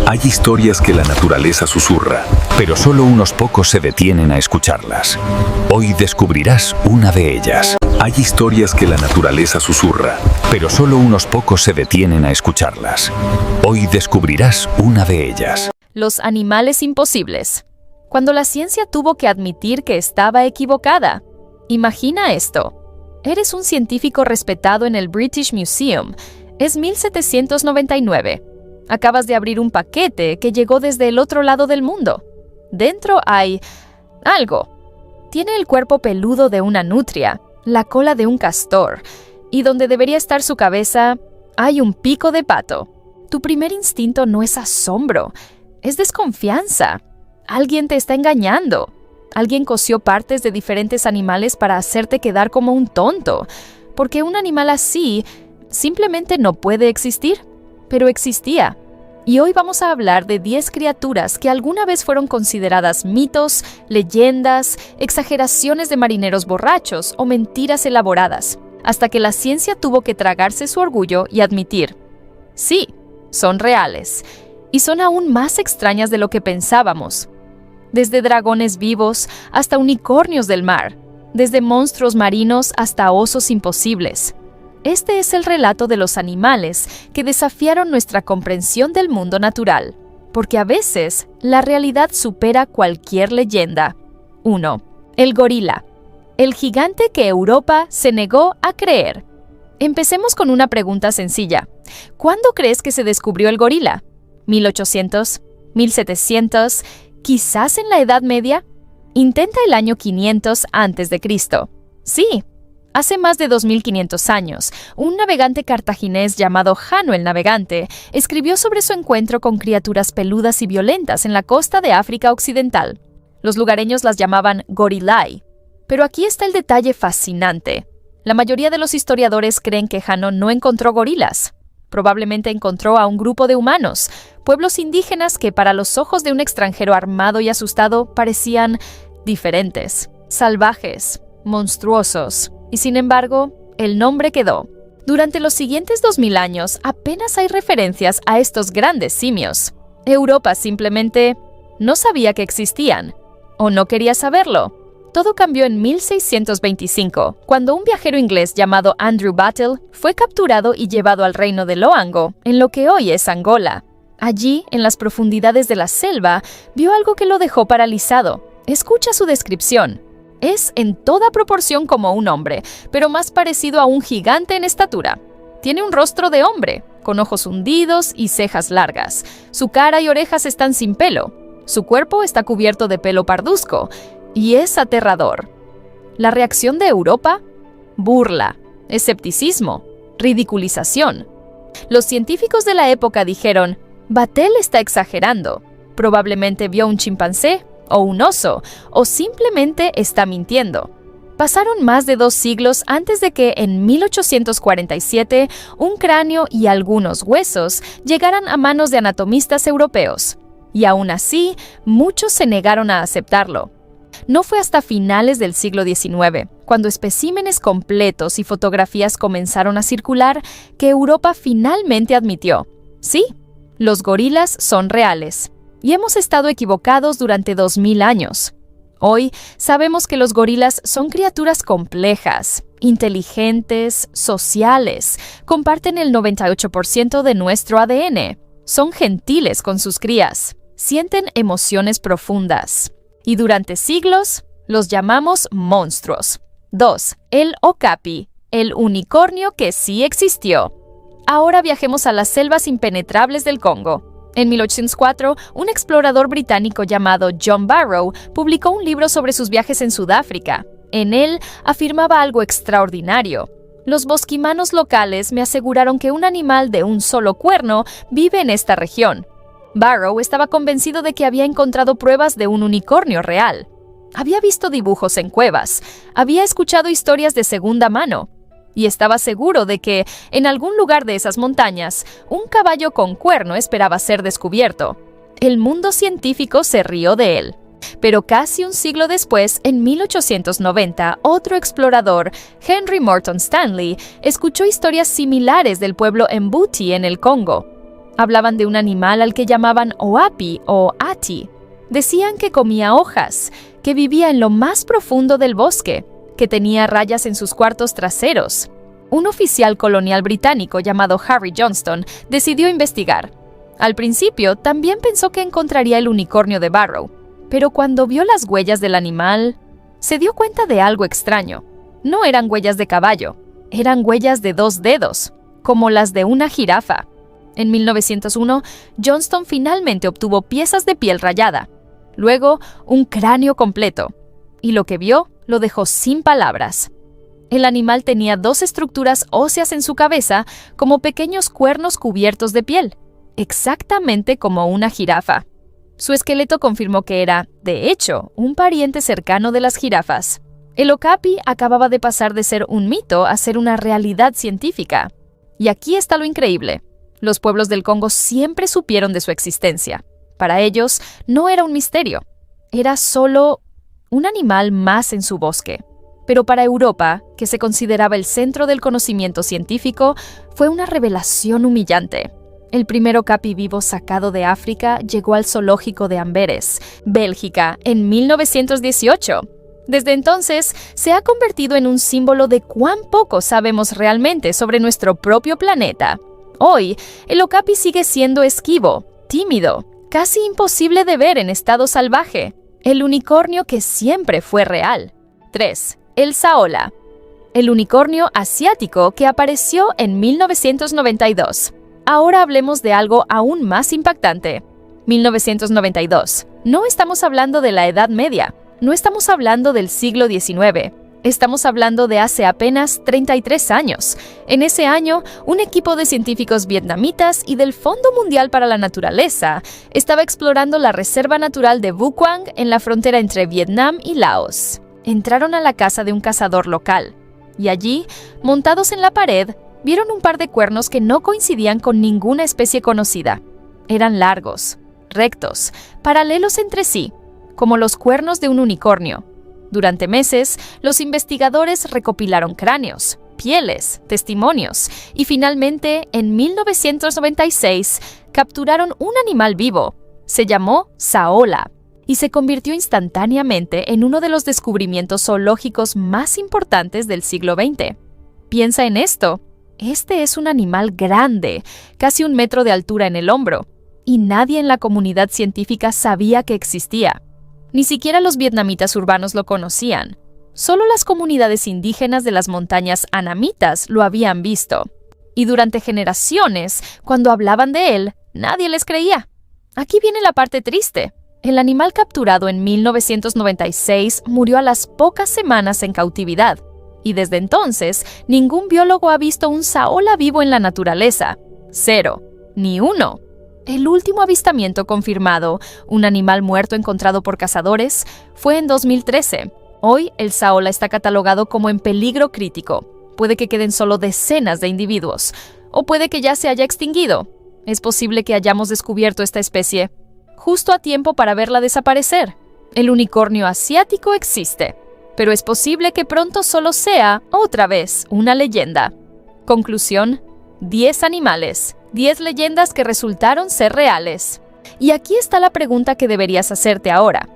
Hay historias que la naturaleza susurra, pero solo unos pocos se detienen a escucharlas. Hoy descubrirás una de ellas. Hay historias que la naturaleza susurra, pero solo unos pocos se detienen a escucharlas. Hoy descubrirás una de ellas. Los animales imposibles. Cuando la ciencia tuvo que admitir que estaba equivocada. Imagina esto. Eres un científico respetado en el British Museum. Es 1799. Acabas de abrir un paquete que llegó desde el otro lado del mundo. Dentro hay algo. Tiene el cuerpo peludo de una nutria, la cola de un castor, y donde debería estar su cabeza, hay un pico de pato. Tu primer instinto no es asombro, es desconfianza. Alguien te está engañando. Alguien cosió partes de diferentes animales para hacerte quedar como un tonto, porque un animal así simplemente no puede existir, pero existía. Y hoy vamos a hablar de 10 criaturas que alguna vez fueron consideradas mitos, leyendas, exageraciones de marineros borrachos o mentiras elaboradas, hasta que la ciencia tuvo que tragarse su orgullo y admitir: sí, son reales, y son aún más extrañas de lo que pensábamos. Desde dragones vivos hasta unicornios del mar, desde monstruos marinos hasta osos imposibles. Este es el relato de los animales que desafiaron nuestra comprensión del mundo natural, porque a veces la realidad supera cualquier leyenda. 1. El gorila. El gigante que Europa se negó a creer. Empecemos con una pregunta sencilla. ¿Cuándo crees que se descubrió el gorila? ¿1800? ¿1700? ¿Quizás en la Edad Media? Intenta el año 500 a.C. Sí, hace más de 2500 años, un navegante cartaginés llamado Jano el Navegante escribió sobre su encuentro con criaturas peludas y violentas en la costa de África Occidental. Los lugareños las llamaban gorilae. Pero aquí está el detalle fascinante. La mayoría de los historiadores creen que Jano no encontró gorilas. Probablemente encontró a un grupo de humanos, pueblos indígenas que para los ojos de un extranjero armado y asustado parecían diferentes, salvajes, monstruosos. Y sin embargo, el nombre quedó. Durante los siguientes 2000 años apenas hay referencias a estos grandes simios. Europa simplemente no sabía que existían, o no quería saberlo. Todo cambió en 1625, cuando un viajero inglés llamado Andrew Battle fue capturado y llevado al reino de Loango, en lo que hoy es Angola. Allí, en las profundidades de la selva, vio algo que lo dejó paralizado. Escucha su descripción. Es en toda proporción como un hombre, pero más parecido a un gigante en estatura. Tiene un rostro de hombre, con ojos hundidos y cejas largas. Su cara y orejas están sin pelo. Su cuerpo está cubierto de pelo parduzco. Y es aterrador. La reacción de Europa: burla, escepticismo, ridiculización. Los científicos de la época dijeron: Battelle está exagerando. Probablemente vio un chimpancé o un oso, o simplemente está mintiendo. Pasaron más de 2 siglos antes de que en 1847 un cráneo y algunos huesos llegaran a manos de anatomistas europeos. Y aún así, muchos se negaron a aceptarlo. No fue hasta finales del siglo XIX, cuando especímenes completos y fotografías comenzaron a circular, que Europa finalmente admitió: sí, los gorilas son reales, y hemos estado equivocados durante 2000 años. Hoy sabemos que los gorilas son criaturas complejas, inteligentes, sociales, comparten el 98% de nuestro ADN, son gentiles con sus crías, sienten emociones profundas. Y durante siglos los llamamos monstruos. 2. El okapi, el unicornio que sí existió. Ahora viajemos a las selvas impenetrables del Congo. En 1804, un explorador británico llamado John Barrow publicó un libro sobre sus viajes en Sudáfrica. En él afirmaba algo extraordinario. Los bosquimanos locales me aseguraron que un animal de un solo cuerno vive en esta región. Barrow estaba convencido de que había encontrado pruebas de un unicornio real. Había visto dibujos en cuevas, había escuchado historias de segunda mano, y estaba seguro de que, en algún lugar de esas montañas, un caballo con cuerno esperaba ser descubierto. El mundo científico se rió de él. Pero casi un siglo después, en 1890, otro explorador, Henry Morton Stanley, escuchó historias similares del pueblo Mbuti en el Congo. Hablaban de un animal al que llamaban Oapi o Ati. Decían que comía hojas, que vivía en lo más profundo del bosque, que tenía rayas en sus cuartos traseros. Un oficial colonial británico llamado Harry Johnston decidió investigar. Al principio, también pensó que encontraría el unicornio de Barrow, pero cuando vio las huellas del animal, se dio cuenta de algo extraño. No eran huellas de caballo, eran huellas de 2 dedos, como las de una jirafa. En 1901, Johnston finalmente obtuvo piezas de piel rayada, luego un cráneo completo, y lo que vio lo dejó sin palabras. El animal tenía 2 estructuras óseas en su cabeza como pequeños cuernos cubiertos de piel, exactamente como una jirafa. Su esqueleto confirmó que era, de hecho, un pariente cercano de las jirafas. El okapi acababa de pasar de ser un mito a ser una realidad científica. Y aquí está lo increíble. Los pueblos del Congo siempre supieron de su existencia. Para ellos, no era un misterio. Era solo un animal más en su bosque. Pero para Europa, que se consideraba el centro del conocimiento científico, fue una revelación humillante. El primer okapi vivo sacado de África llegó al zoológico de Amberes, Bélgica, en 1918. Desde entonces, se ha convertido en un símbolo de cuán poco sabemos realmente sobre nuestro propio planeta. Hoy, el okapi sigue siendo esquivo, tímido, casi imposible de ver en estado salvaje. El unicornio que siempre fue real. 3. El saola. El unicornio asiático que apareció en 1992. Ahora hablemos de algo aún más impactante. 1992. No estamos hablando de la Edad Media. No estamos hablando del siglo XIX. Estamos hablando de hace apenas 33 años. En ese año, un equipo de científicos vietnamitas y del Fondo Mundial para la Naturaleza estaba explorando la Reserva Natural de Vu Quang en la frontera entre Vietnam y Laos. Entraron a la casa de un cazador local, y allí, montados en la pared, vieron un par de cuernos que no coincidían con ninguna especie conocida. Eran largos, rectos, paralelos entre sí, como los cuernos de un unicornio. Durante meses, los investigadores recopilaron cráneos, pieles, testimonios, y finalmente, en 1996, capturaron un animal vivo. Se llamó saola, y se convirtió instantáneamente en uno de los descubrimientos zoológicos más importantes del siglo XX. Piensa en esto. Este es un animal grande, casi 1 metro de altura en el hombro, y nadie en la comunidad científica sabía que existía. Ni siquiera los vietnamitas urbanos lo conocían. Solo las comunidades indígenas de las montañas anamitas lo habían visto. Y durante generaciones, cuando hablaban de él, nadie les creía. Aquí viene la parte triste. El animal capturado en 1996 murió a las pocas semanas en cautividad. Y desde entonces, ningún biólogo ha visto un saola vivo en la naturaleza. 0. Ni uno. El último avistamiento confirmado, un animal muerto encontrado por cazadores, fue en 2013. Hoy, el saola está catalogado como en peligro crítico. Puede que queden solo decenas de individuos, o puede que ya se haya extinguido. Es posible que hayamos descubierto esta especie justo a tiempo para verla desaparecer. El unicornio asiático existe, pero es posible que pronto solo sea, otra vez, una leyenda. Conclusión: 10 animales, 10 leyendas que resultaron ser reales. Y aquí está la pregunta que deberías hacerte ahora.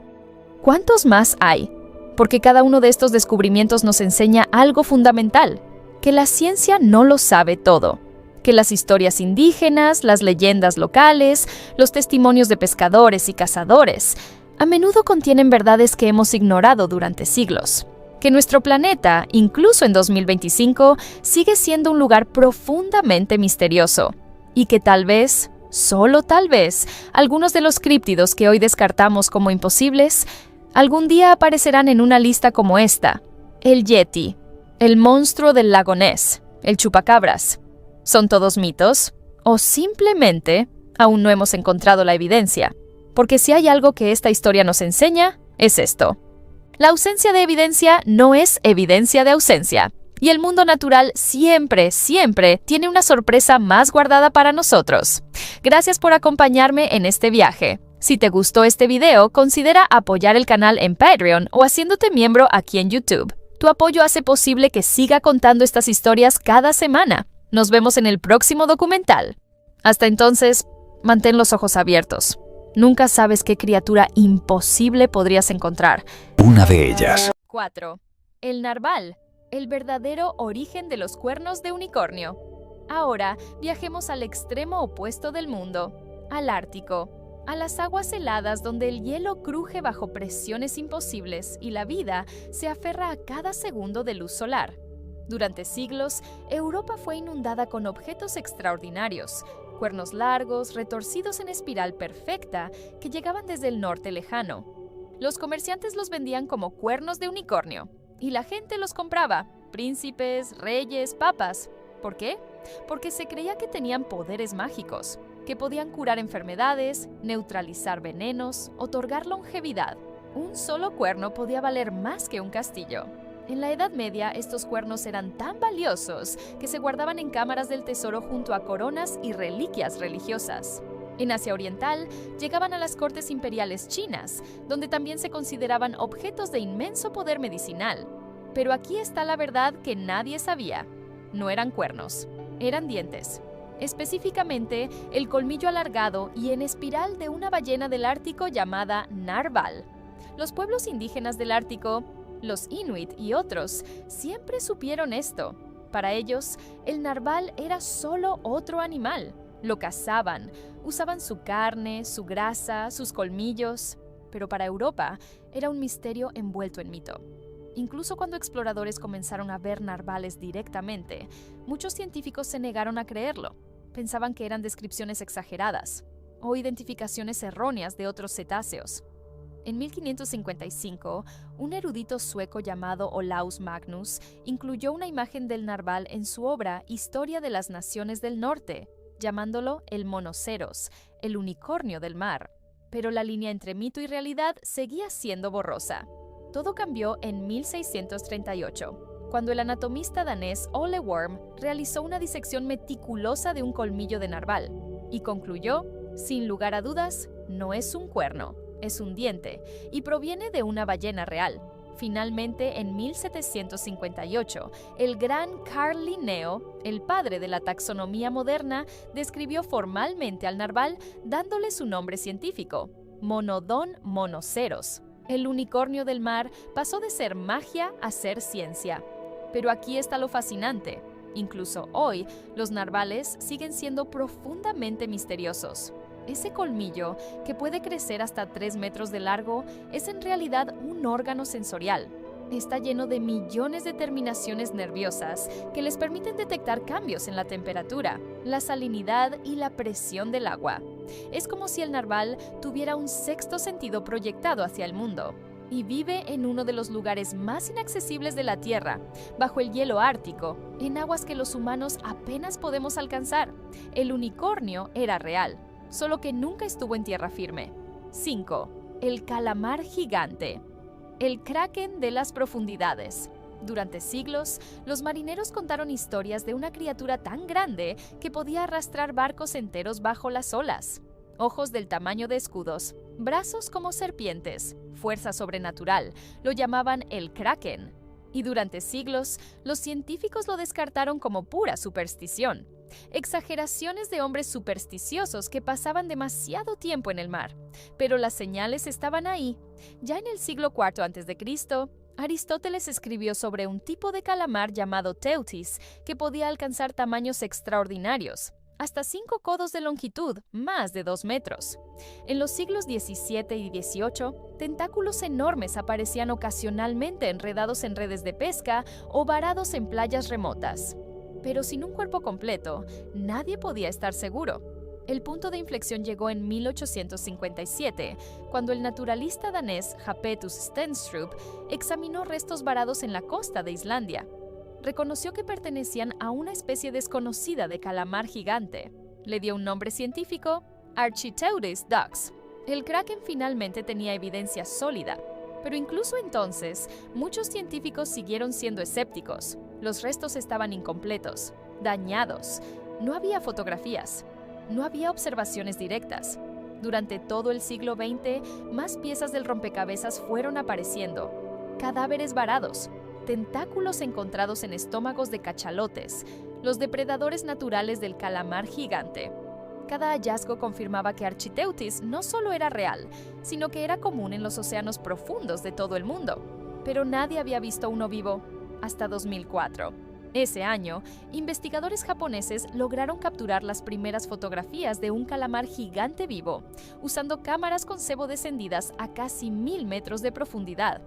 ¿Cuántos más hay? Porque cada uno de estos descubrimientos nos enseña algo fundamental, que la ciencia no lo sabe todo. Que las historias indígenas, las leyendas locales, los testimonios de pescadores y cazadores, a menudo contienen verdades que hemos ignorado durante siglos. Que nuestro planeta, incluso en 2025, sigue siendo un lugar profundamente misterioso. Y que tal vez, solo tal vez, algunos de los críptidos que hoy descartamos como imposibles, algún día aparecerán en una lista como esta: el yeti, el monstruo del lago Ness, el chupacabras. ¿Son todos mitos? ¿O simplemente aún no hemos encontrado la evidencia? Porque si hay algo que esta historia nos enseña, es esto. La ausencia de evidencia no es evidencia de ausencia. Y el mundo natural siempre, siempre tiene una sorpresa más guardada para nosotros. Gracias por acompañarme en este viaje. Si te gustó este video, considera apoyar el canal en Patreon o haciéndote miembro aquí en YouTube. Tu apoyo hace posible que siga contando estas historias cada semana. Nos vemos en el próximo documental. Hasta entonces, Mantén los ojos abiertos. Nunca sabes qué criatura imposible podrías encontrar. Una de ellas. 4. El narval, el verdadero origen de los cuernos de unicornio. Ahora viajemos al extremo opuesto del mundo, al Ártico, a las aguas heladas donde el hielo cruje bajo presiones imposibles y la vida se aferra a cada segundo de luz solar. Durante siglos, Europa fue inundada con objetos extraordinarios, cuernos largos, retorcidos en espiral perfecta, que llegaban desde el norte lejano. Los comerciantes los vendían como cuernos de unicornio, y la gente los compraba, príncipes, reyes, papas. ¿Por qué? Porque se creía que tenían poderes mágicos, que podían curar enfermedades, neutralizar venenos, otorgar longevidad. Un solo cuerno podía valer más que un castillo. En la Edad Media, estos cuernos eran tan valiosos que se guardaban en cámaras del tesoro junto a coronas y reliquias religiosas. En Asia Oriental, llegaban a las cortes imperiales chinas, donde también se consideraban objetos de inmenso poder medicinal. Pero aquí está la verdad que nadie sabía. No eran cuernos, eran dientes. Específicamente, el colmillo alargado y en espiral de una ballena del Ártico llamada narval. Los pueblos indígenas del Ártico, los Inuit y otros, siempre supieron esto. Para ellos, el narval era solo otro animal. Lo cazaban, usaban su carne, su grasa, sus colmillos. Pero para Europa, era un misterio envuelto en mito. Incluso cuando exploradores comenzaron a ver narvales directamente, muchos científicos se negaron a creerlo. Pensaban que eran descripciones exageradas o identificaciones erróneas de otros cetáceos. En 1555, un erudito sueco llamado Olaus Magnus incluyó una imagen del narval en su obra Historia de las Naciones del Norte, llamándolo el monoceros, el unicornio del mar. Pero la línea entre mito y realidad seguía siendo borrosa. Todo cambió en 1638, cuando el anatomista danés Ole Worm realizó una disección meticulosa de un colmillo de narval y concluyó, sin lugar a dudas, no es un cuerno. Es un diente, y proviene de una ballena real. Finalmente, en 1758, el gran Carl Linneo, el padre de la taxonomía moderna, describió formalmente al narval dándole su nombre científico, Monodon monoceros. El unicornio del mar pasó de ser magia a ser ciencia. Pero aquí está lo fascinante. Incluso hoy, los narvales siguen siendo profundamente misteriosos. Ese colmillo, que puede crecer hasta 3 metros de largo, es en realidad un órgano sensorial. Está lleno de millones de terminaciones nerviosas que les permiten detectar cambios en la temperatura, la salinidad y la presión del agua. Es como si el narval tuviera un sexto sentido proyectado hacia el mundo. Y vive en uno de los lugares más inaccesibles de la Tierra, bajo el hielo ártico, en aguas que los humanos apenas podemos alcanzar. El unicornio era real, solo que nunca estuvo en tierra firme. 5. El calamar gigante. El kraken de las profundidades. Durante siglos, los marineros contaron historias de una criatura tan grande que podía arrastrar barcos enteros bajo las olas. Ojos del tamaño de escudos, brazos como serpientes, fuerza sobrenatural, lo llamaban el kraken. Y durante siglos, los científicos lo descartaron como pura superstición. Exageraciones de hombres supersticiosos que pasaban demasiado tiempo en el mar. Pero las señales estaban ahí. Ya en el siglo IV a.C., Aristóteles escribió sobre un tipo de calamar llamado teutis que podía alcanzar tamaños extraordinarios, hasta 5 codos de longitud, más de 2 metros. En los siglos XVII y XVIII, tentáculos enormes aparecían ocasionalmente enredados en redes de pesca o varados en playas remotas. Pero sin un cuerpo completo, nadie podía estar seguro. El punto de inflexión llegó en 1857, cuando el naturalista danés Japetus Stenstrup examinó restos varados en la costa de Islandia. Reconoció que pertenecían a una especie desconocida de calamar gigante. Le dio un nombre científico, Architeuthis dux. El kraken finalmente tenía evidencia sólida. Pero incluso entonces, muchos científicos siguieron siendo escépticos. Los restos estaban incompletos, dañados. No había fotografías. No había observaciones directas. Durante todo el siglo XX, más piezas del rompecabezas fueron apareciendo. Cadáveres varados, tentáculos encontrados en estómagos de cachalotes, los depredadores naturales del calamar gigante. Cada hallazgo confirmaba que Architeuthis no solo era real, sino que era común en los océanos profundos de todo el mundo. Pero nadie había visto uno vivo hasta 2004. Ese año, investigadores japoneses lograron capturar las primeras fotografías de un calamar gigante vivo, usando cámaras con cebo descendidas a casi 1000 metros de profundidad.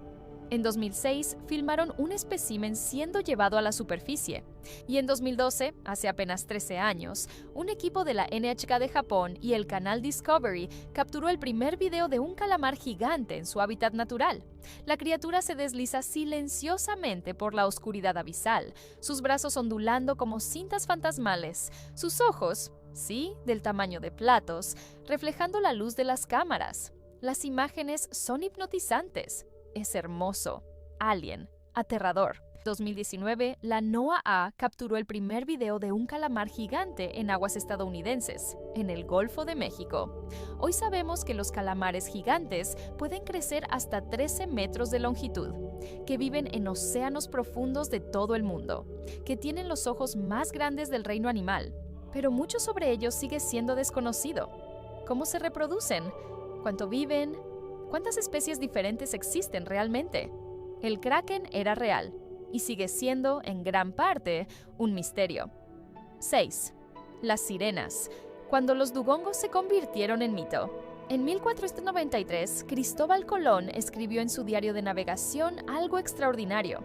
En 2006, filmaron un espécimen siendo llevado a la superficie. Y en 2012, hace apenas 13 años, un equipo de la NHK de Japón y el canal Discovery capturó el primer video de un calamar gigante en su hábitat natural. La criatura se desliza silenciosamente por la oscuridad abisal, sus brazos ondulando como cintas fantasmales, sus ojos, sí, del tamaño de platos, reflejando la luz de las cámaras. Las imágenes son hipnotizantes. Es hermoso, alien, aterrador. 2019, la NOAA capturó el primer video de un calamar gigante en aguas estadounidenses, en el Golfo de México. Hoy sabemos que los calamares gigantes pueden crecer hasta 13 metros de longitud, que viven en océanos profundos de todo el mundo, que tienen los ojos más grandes del reino animal, pero mucho sobre ellos sigue siendo desconocido. ¿Cómo se reproducen? ¿Cuánto viven? ¿Cuántas especies diferentes existen realmente? El kraken era real y sigue siendo, en gran parte, un misterio. 6. Las sirenas, cuando los dugongos se convirtieron en mito. En 1493, Cristóbal Colón escribió en su diario de navegación algo extraordinario.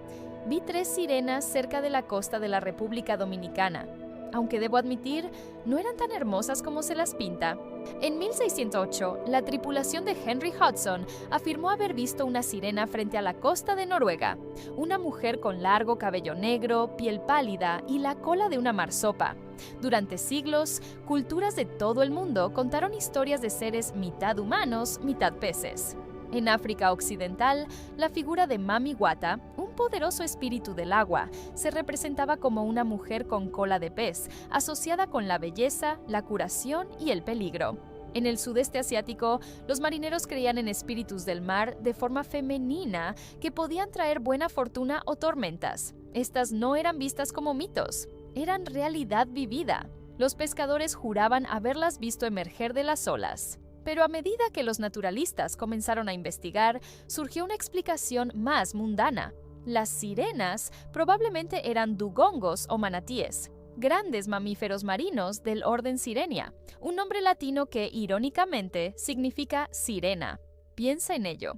Vi 3 sirenas cerca de la costa de la República Dominicana. Aunque debo admitir, no eran tan hermosas como se las pinta. En 1608, la tripulación de Henry Hudson afirmó haber visto una sirena frente a la costa de Noruega, una mujer con largo cabello negro, piel pálida y la cola de una marsopa. Durante siglos, culturas de todo el mundo contaron historias de seres mitad humanos, mitad peces. En África Occidental, la figura de Mami Wata, un poderoso espíritu del agua, se representaba como una mujer con cola de pez, asociada con la belleza, la curación y el peligro. En el sudeste asiático, los marineros creían en espíritus del mar de forma femenina que podían traer buena fortuna o tormentas. Estas no eran vistas como mitos, eran realidad vivida. Los pescadores juraban haberlas visto emerger de las olas. Pero a medida que los naturalistas comenzaron a investigar, surgió una explicación más mundana. Las sirenas probablemente eran dugongos o manatíes, grandes mamíferos marinos del orden Sirenia, un nombre latino que, irónicamente, significa sirena. Piensa en ello.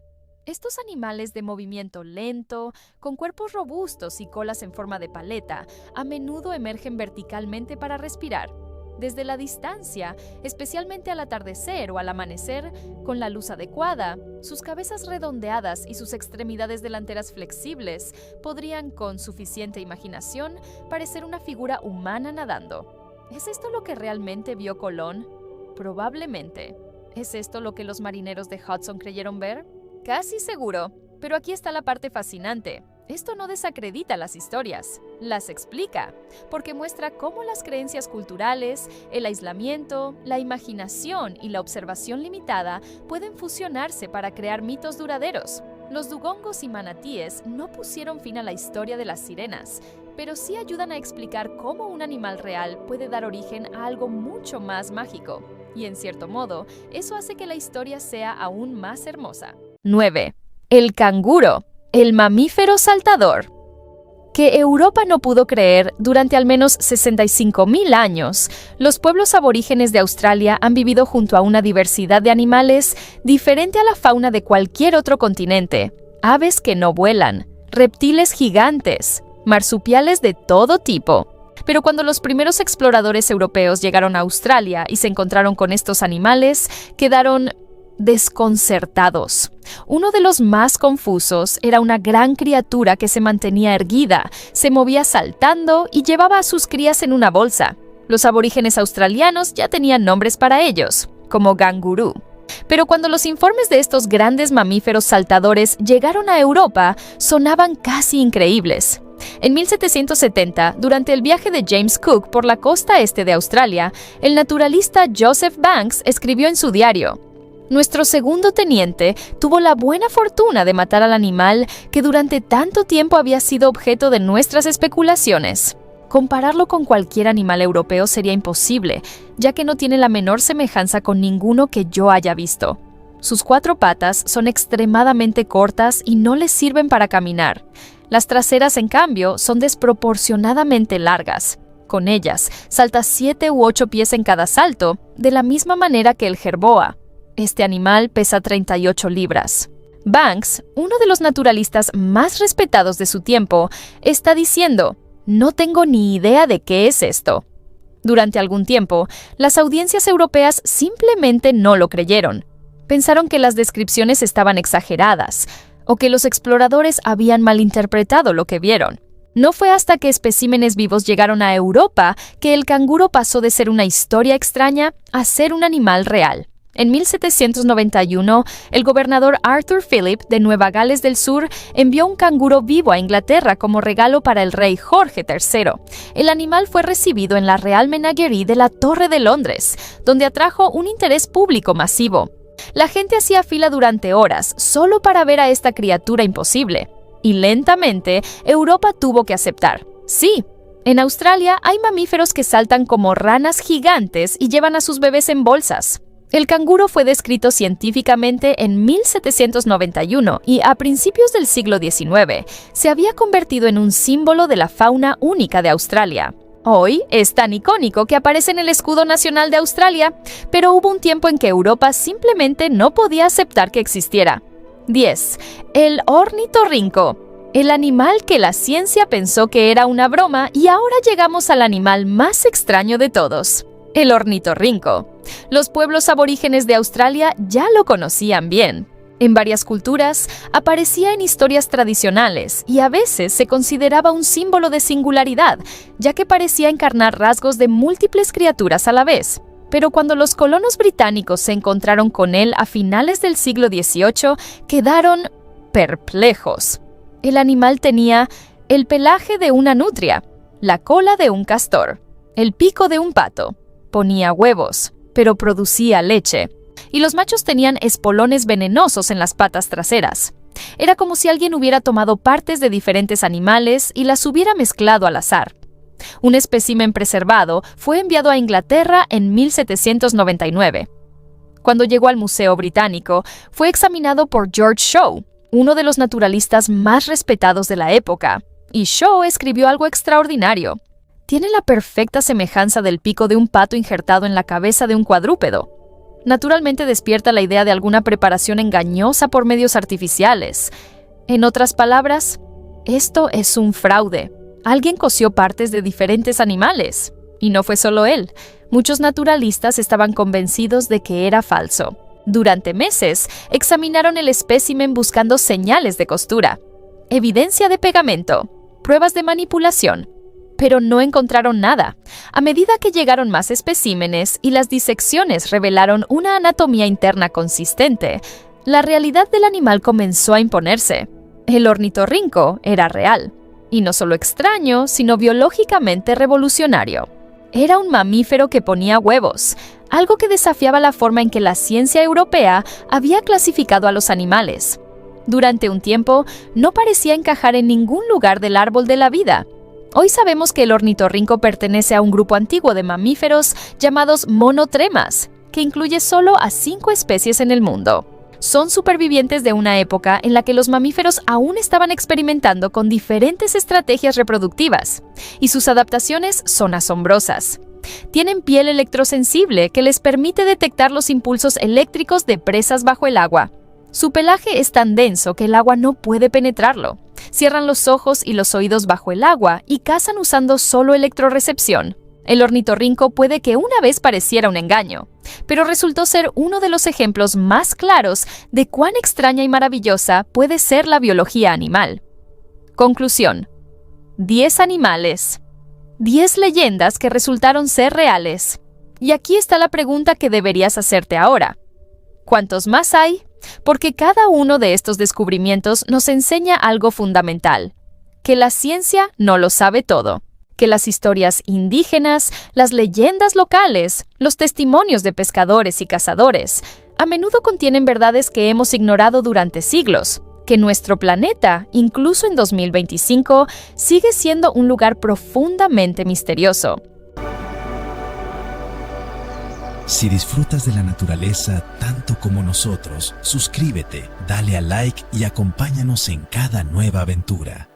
Estos animales de movimiento lento, con cuerpos robustos y colas en forma de paleta, a menudo emergen verticalmente para respirar. Desde la distancia, especialmente al atardecer o al amanecer, con la luz adecuada, sus cabezas redondeadas y sus extremidades delanteras flexibles podrían, con suficiente imaginación, parecer una figura humana nadando. ¿Es esto lo que realmente vio Colón? Probablemente. ¿Es esto lo que los marineros de Hudson creyeron ver? Casi seguro, pero aquí está la parte fascinante. Esto no desacredita las historias, las explica, porque muestra cómo las creencias culturales, el aislamiento, la imaginación y la observación limitada pueden fusionarse para crear mitos duraderos. Los dugongos y manatíes no pusieron fin a la historia de las sirenas, pero sí ayudan a explicar cómo un animal real puede dar origen a algo mucho más mágico. Y en cierto modo, eso hace que la historia sea aún más hermosa. 9. El canguro. El mamífero saltador. Que Europa no pudo creer durante al menos 65.000 años, los pueblos aborígenes de Australia han vivido junto a una diversidad de animales diferente a la fauna de cualquier otro continente. Aves que no vuelan, reptiles gigantes, marsupiales de todo tipo. Pero cuando los primeros exploradores europeos llegaron a Australia y se encontraron con estos animales, quedaron desconcertados. Uno de los más confusos era una gran criatura que se mantenía erguida, se movía saltando y llevaba a sus crías en una bolsa. Los aborígenes australianos ya tenían nombres para ellos, como cangurú. Pero cuando los informes de estos grandes mamíferos saltadores llegaron a Europa, sonaban casi increíbles. En 1770, durante el viaje de James Cook por la costa este de Australia, el naturalista Joseph Banks escribió en su diario: "Nuestro segundo teniente tuvo la buena fortuna de matar al animal que durante tanto tiempo había sido objeto de nuestras especulaciones. compararlo con cualquier animal europeo sería imposible, ya que no tiene la menor semejanza con ninguno que yo haya visto. Sus 4 patas son extremadamente cortas y no les sirven para caminar. Las traseras, en cambio, son desproporcionadamente largas. Con ellas, salta 7 u 8 pies en cada salto, de la misma manera que el jerboa. Este animal pesa 38 libras. Banks, uno de los naturalistas más respetados de su tiempo, está diciendo: "No tengo ni idea de qué es esto". Durante algún tiempo, las audiencias europeas simplemente no lo creyeron. Pensaron que las descripciones estaban exageradas, o que los exploradores habían malinterpretado lo que vieron. No fue hasta que especímenes vivos llegaron a Europa que el canguro pasó de ser una historia extraña a ser un animal real. En 1791, el gobernador Arthur Phillip de Nueva Gales del Sur envió un canguro vivo a Inglaterra como regalo para el rey Jorge III. El animal fue recibido en la Real Menagerie de la Torre de Londres, donde atrajo un interés público masivo. La gente hacía fila durante horas solo para ver a esta criatura imposible. Y lentamente, Europa tuvo que aceptar: sí, en Australia hay mamíferos que saltan como ranas gigantes y llevan a sus bebés en bolsas. El canguro fue descrito científicamente en 1791 y a principios del siglo XIX se había convertido en un símbolo de la fauna única de Australia. Hoy es tan icónico que aparece en el escudo nacional de Australia, pero hubo un tiempo en que Europa simplemente no podía aceptar que existiera. 10. El ornitorrinco. El animal que la ciencia pensó que era una broma, y ahora llegamos al animal más extraño de todos: el ornitorrinco. Los pueblos aborígenes de Australia ya lo conocían bien. En varias culturas, aparecía en historias tradicionales y a veces se consideraba un símbolo de singularidad, ya que parecía encarnar rasgos de múltiples criaturas a la vez. Pero cuando los colonos británicos se encontraron con él a finales del siglo XVIII, quedaron perplejos. El animal tenía el pelaje de una nutria, la cola de un castor, el pico de un pato, ponía huevos, pero producía leche, y los machos tenían espolones venenosos en las patas traseras. Era como si alguien hubiera tomado partes de diferentes animales y las hubiera mezclado al azar. Un espécimen preservado fue enviado a Inglaterra en 1799. Cuando llegó al Museo Británico, fue examinado por George Shaw, uno de los naturalistas más respetados de la época, y Shaw escribió algo extraordinario. Tiene la perfecta semejanza del pico de un pato injertado en la cabeza de un cuadrúpedo. Naturalmente despierta la idea de alguna preparación engañosa por medios artificiales. En otras palabras, esto es un fraude. Alguien cosió partes de diferentes animales. Y no fue solo él. Muchos naturalistas estaban convencidos de que era falso. Durante meses, examinaron el espécimen buscando señales de costura, evidencia de pegamento, pruebas de manipulación, pero no encontraron nada. A medida que llegaron más especímenes y las disecciones revelaron una anatomía interna consistente, la realidad del animal comenzó a imponerse. El ornitorrinco era real. Y no solo extraño, sino biológicamente revolucionario. Era un mamífero que ponía huevos, algo que desafiaba la forma en que la ciencia europea había clasificado a los animales. Durante un tiempo, no parecía encajar en ningún lugar del árbol de la vida. Hoy sabemos que el ornitorrinco pertenece a un grupo antiguo de mamíferos llamados monotremas, que incluye solo a 5 especies en el mundo. Son supervivientes de una época en la que los mamíferos aún estaban experimentando con diferentes estrategias reproductivas, y sus adaptaciones son asombrosas. Tienen piel electrosensible que les permite detectar los impulsos eléctricos de presas bajo el agua. Su pelaje es tan denso que el agua no puede penetrarlo. Cierran los ojos y los oídos bajo el agua y cazan usando solo electrorecepción. El ornitorrinco puede que una vez pareciera un engaño, pero resultó ser uno de los ejemplos más claros de cuán extraña y maravillosa puede ser la biología animal. Conclusión: 10 animales, 10 leyendas que resultaron ser reales. Y aquí está la pregunta que deberías hacerte ahora. ¿Cuántos más hay? Porque cada uno de estos descubrimientos nos enseña algo fundamental: que la ciencia no lo sabe todo. Que las historias indígenas, las leyendas locales, los testimonios de pescadores y cazadores, a menudo contienen verdades que hemos ignorado durante siglos, que nuestro planeta, incluso en 2025, sigue siendo un lugar profundamente misterioso. Si disfrutas de la naturaleza tanto como nosotros, suscríbete, dale a like y acompáñanos en cada nueva aventura.